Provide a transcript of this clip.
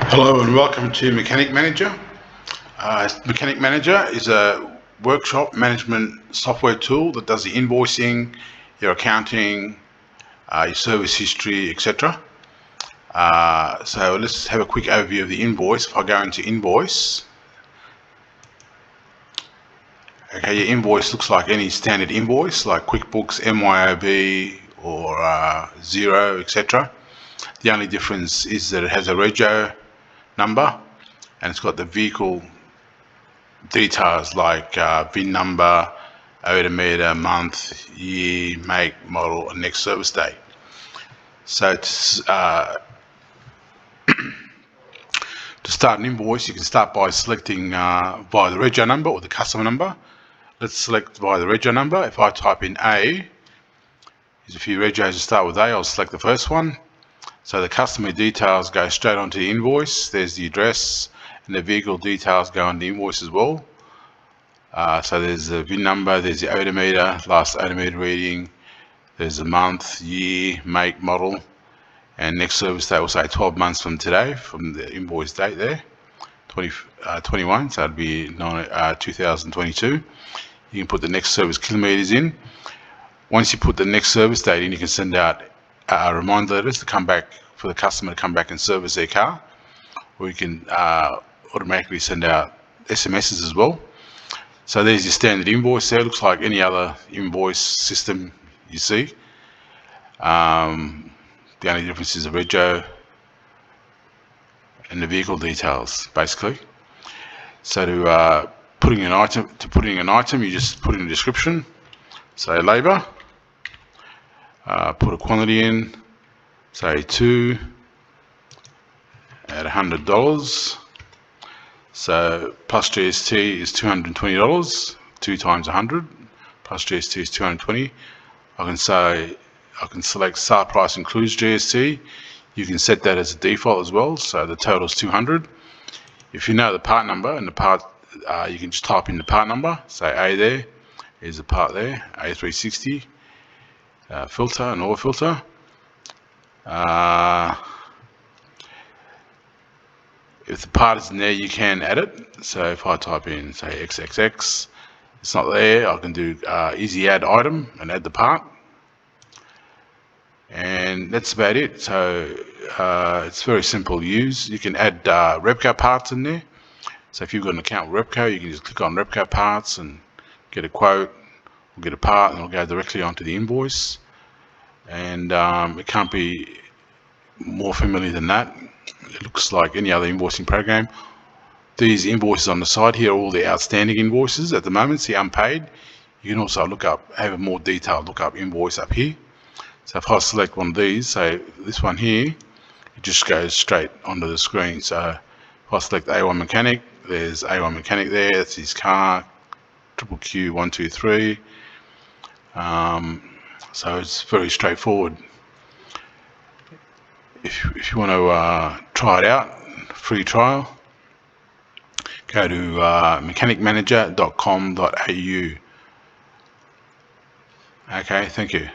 Hello and welcome to Mechanic Manager. Mechanic Manager is a workshop management software tool that does the invoicing, your accounting, your service history, etc. So let's have a quick overview of the invoice. If I go into invoice, okay, your invoice looks like any standard invoice like QuickBooks, MYOB or Xero, etc. The only difference is that it has a rego number and it's got the vehicle details like VIN number, odometer, month, year, make, model, and next service date. So to start an invoice, you can start by selecting via the rego number or the customer number. Let's select via the rego number. If I type in A, there's a few regos to start with A. I'll select the first one. So the customer details go straight onto the invoice. There's the address, and the vehicle details go on the invoice as well. So there's the VIN number, there's the odometer, last odometer reading, there's the month, year, make, model, and next service date will say 12 months from today, from the invoice date there, 21, so that'd be 2022. You can put the next service kilometers in. Once you put the next service date in, you can send out reminder letters to come back for the customer to come back and service their car, or you can automatically send out SMSs as well. So there's your standard invoice there. Looks like any other invoice system you see. The only difference is the rego and the vehicle details, basically. So to putting an item, you just put in a description. Say labour. Put a quantity in. Say 2 at $100. So plus GST is $220. 2 times 100 plus GST is 220. I can select start price includes GST. You can set that as a default as well. So the total is 200. If you know the part number and the part, you can just type in the part number. Say A there is the part there, A360 filter, an oil filter. If the part is in there, you can add it. So if I type in, say, XXX, it's not there, I can do easy add item and add the part. And that's about it. So it's very simple to use. You can add Repco parts in there. So if you've got an account with Repco, you can just click on Repco parts and get a quote or get a part, and it'll go directly onto the invoice. And it can't be more familiar than that. It looks like any other invoicing program. These invoices on the side here are all the outstanding invoices at the moment. See unpaid. You can also have a more detailed look up invoice up here. So if I select one of these, say this one here, it just goes straight onto the screen. So if I select A1 Mechanic, there's A1 Mechanic there. That's his car, QQ123. So it's very straightforward. If you want to try it out, free trial, go to mechanicmanager.com.au. Okay, thank you.